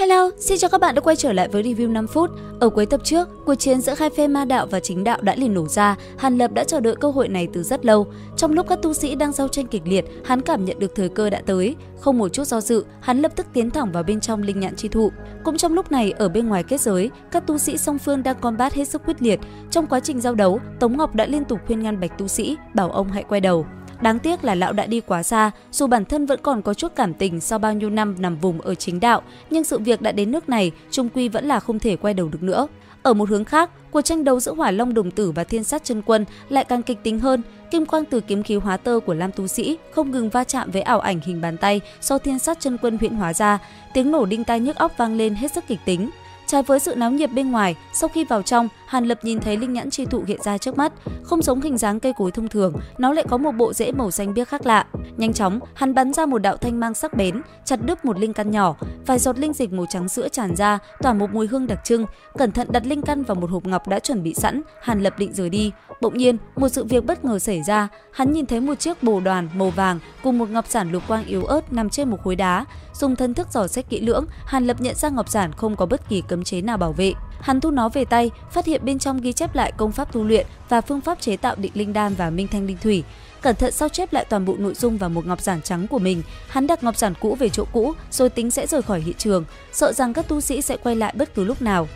Hello, xin chào các bạn đã quay trở lại với review 5 phút. Ở cuối tập trước, cuộc chiến giữa hai phe ma đạo và chính đạo đã liền nổ ra. Hàn Lập đã chờ đợi cơ hội này từ rất lâu. Trong lúc các tu sĩ đang giao tranh kịch liệt, hắn cảm nhận được thời cơ đã tới. Không một chút do dự, hắn lập tức tiến thẳng vào bên trong linh nhãn chi thụ. Cũng trong lúc này, ở bên ngoài kết giới, các tu sĩ song phương đang combat hết sức quyết liệt. Trong quá trình giao đấu, Tống Ngọc đã liên tục khuyên ngăn Bạch tu sĩ, bảo ông hãy quay đầu. Đáng tiếc là lão đã đi quá xa, dù bản thân vẫn còn có chút cảm tình sau bao nhiêu năm nằm vùng ở chính đạo, nhưng sự việc đã đến nước này, chung quy vẫn là không thể quay đầu được nữa. Ở một hướng khác, cuộc tranh đấu giữa Hỏa Long Đồng Tử và Thiên Sát Chân Quân lại càng kịch tính hơn. Kim quang từ kiếm khí hóa tơ của Lam tu sĩ không ngừng va chạm với ảo ảnh hình bàn tay do Thiên Sát Chân Quân huyễn hóa ra, tiếng nổ đinh tai nhức óc vang lên hết sức kịch tính. Trái với sự náo nhiệt bên ngoài, sau khi vào trong, Hàn Lập nhìn thấy linh nhãn chi thụ hiện ra trước mắt, không giống hình dáng cây cối thông thường, nó lại có một bộ rễ màu xanh biếc khác lạ. Nhanh chóng, hắn bắn ra một đạo thanh mang sắc bén, chặt đứt một linh căn nhỏ, vài giọt linh dịch màu trắng sữa tràn ra, tỏa một mùi hương đặc trưng. Cẩn thận đặt linh căn vào một hộp ngọc đã chuẩn bị sẵn, Hàn Lập định rời đi. Bỗng nhiên, một sự việc bất ngờ xảy ra, hắn nhìn thấy một chiếc bồ đoàn màu vàng cùng một ngọc giản lục quang yếu ớt nằm trên một khối đá. Dùng thân thức dò xét kỹ lưỡng, Hàn Lập nhận ra ngọc giản không có bất kỳ cấm chế nào bảo vệ. Hắn thu nó về tay, phát hiện bên trong ghi chép lại công pháp tu luyện và phương pháp chế tạo định linh đan và minh thanh linh thủy. Cẩn thận sao chép lại toàn bộ nội dung vào một ngọc giản trắng của mình. Hắn đặt ngọc giản cũ về chỗ cũ, rồi tính sẽ rời khỏi hiện trường, sợ rằng các tu sĩ sẽ quay lại bất cứ lúc nào.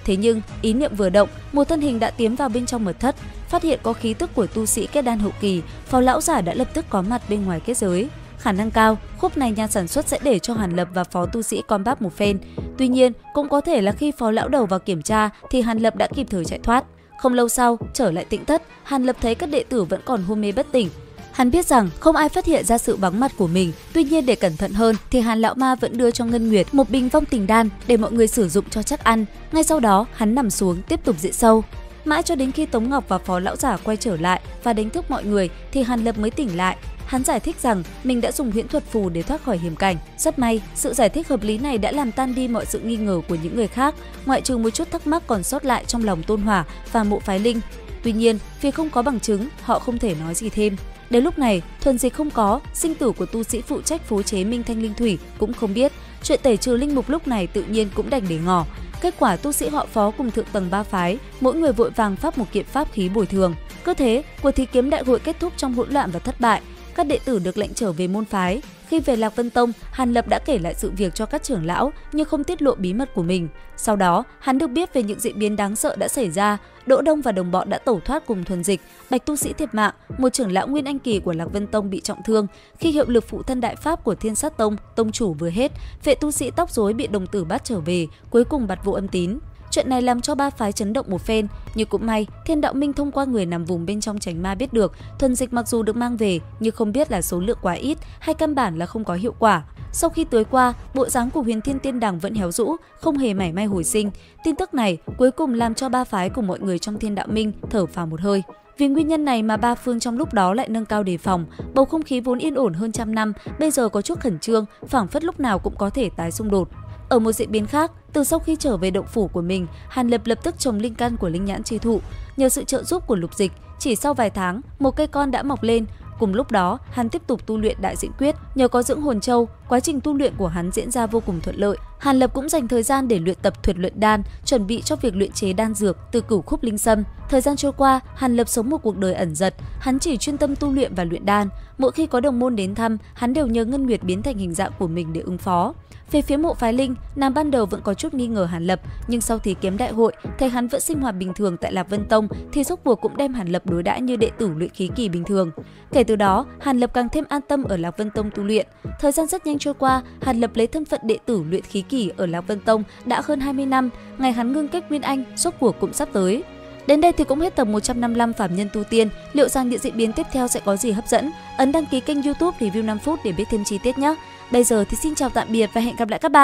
Thế nhưng, ý niệm vừa động, một thân hình đã tiến vào bên trong mật thất, phát hiện có khí tức của tu sĩ kết đan hậu kỳ, Phó lão giả đã lập tức có mặt bên ngoài kết giới. Khả năng cao, khúc này nhà sản xuất sẽ để cho Hàn Lập và Phó tu sĩ combat một phen. Tuy nhiên, cũng có thể là khi Phó lão đầu vào kiểm tra thì Hàn Lập đã kịp thời chạy thoát. Không lâu sau, trở lại tĩnh thất, Hàn Lập thấy các đệ tử vẫn còn hôn mê bất tỉnh. Hắn biết rằng không ai phát hiện ra sự vắng mặt của mình, tuy nhiên để cẩn thận hơn thì Hàn lão ma vẫn đưa cho Ngân Nguyệt một bình vong tình đan để mọi người sử dụng cho chắc ăn. Ngay sau đó, hắn nằm xuống tiếp tục diễn sâu. Mãi cho đến khi Tống Ngọc và Phó lão giả quay trở lại và đánh thức mọi người thì Hàn Lập mới tỉnh lại. Hắn giải thích rằng mình đã dùng huyễn thuật phù để thoát khỏi hiểm cảnh. Rất may, sự giải thích hợp lý này đã làm tan đi mọi sự nghi ngờ của những người khác, ngoại trừ một chút thắc mắc còn sót lại trong lòng Tôn Hỏa và Mộ Phái Linh. Tuy nhiên, vì không có bằng chứng, họ không thể nói gì thêm. Đến lúc này, thuần dịch không có, sinh tử của tu sĩ phụ trách phối chế minh thanh linh thủy cũng không biết. Chuyện tẩy trừ linh mục lúc này tự nhiên cũng đành để ngỏ. Kết quả tu sĩ họ Phó cùng thượng tầng ba phái, mỗi người vội vàng phát một kiện pháp khí bồi thường. Cứ thế, cuộc thi kiếm đại hội kết thúc trong hỗn loạn và thất bại. Các đệ tử được lệnh trở về môn phái. Khi về Lạc Vân Tông, Hàn Lập đã kể lại sự việc cho các trưởng lão nhưng không tiết lộ bí mật của mình. Sau đó, hắn được biết về những diễn biến đáng sợ đã xảy ra. Đỗ Đông và đồng bọn đã tẩu thoát cùng thuần dịch, Bạch tu sĩ thiệt mạng, một trưởng lão Nguyên Anh kỳ của Lạc Vân Tông bị trọng thương. Khi hiệu lực phụ thân đại pháp của Thiên Sát Tông, tông chủ vừa hết, vệ tu sĩ tóc rối bị đồng tử bắt trở về, cuối cùng bặt vô âm tín. Chuyện này làm cho ba phái chấn động một phen, nhưng cũng may Thiên Đạo Minh thông qua người nằm vùng bên trong chánh ma biết được thuần dịch mặc dù được mang về nhưng không biết là số lượng quá ít hay căn bản là không có hiệu quả. Sau khi tưới qua, bộ dáng của Huyền Thiên Tiên Đằng vẫn héo rũ, không hề mảy may hồi sinh. Tin tức này cuối cùng làm cho ba phái cùng mọi người trong Thiên Đạo Minh thở phào một hơi. Vì nguyên nhân này mà ba phương trong lúc đó lại nâng cao đề phòng, bầu không khí vốn yên ổn hơn trăm năm bây giờ có chút khẩn trương, phảng phất lúc nào cũng có thể tái xung đột. Ở một diễn biến khác, từ sau khi trở về động phủ của mình, Hàn Lập lập tức trồng linh căn của linh nhãn chi thụ. Nhờ sự trợ giúp của Lục Dịch, chỉ sau vài tháng, một cây con đã mọc lên. Cùng lúc đó, hắn tiếp tục tu luyện Đại Diễn Quyết. Nhờ có dưỡng hồn châu, quá trình tu luyện của hắn diễn ra vô cùng thuận lợi. Hàn Lập cũng dành thời gian để luyện tập thuật luyện đan, chuẩn bị cho việc luyện chế đan dược từ Cửu Khúc Linh Sâm. Thời gian trôi qua, Hàn Lập sống một cuộc đời ẩn dật, hắn chỉ chuyên tâm tu luyện và luyện đan. Mỗi khi có đồng môn đến thăm, hắn đều nhờ Ngân Nguyệt biến thành hình dạng của mình để ứng phó. Về phía Mộ Phái Linh, nàng ban đầu vẫn có chút nghi ngờ Hàn Lập, nhưng sau thi kiếm đại hội, thấy hắn vẫn sinh hoạt bình thường tại Lạc Vân Tông thì rốt cuộc cũng đem Hàn Lập đối đãi như đệ tử luyện khí kỳ bình thường. Kể từ đó, Hàn Lập càng thêm an tâm ở Lạc Vân Tông tu luyện. Thời gian rất nhanh trôi qua, Hàn Lập lấy thân phận đệ tử luyện khí kỳ ở Lạc Vân Tông đã hơn 20 năm, ngày hắn ngưng kết Nguyên Anh rốt cuộc cũng sắp tới. Đến đây thì cũng hết tập 155 Phạm Nhân Tu Tiên. Liệu rằng những diễn biến tiếp theo sẽ có gì hấp dẫn? Ấn đăng ký kênh YouTube Review 5 phút để biết thêm chi tiết nhé. Bây giờ thì xin chào tạm biệt và hẹn gặp lại các bạn.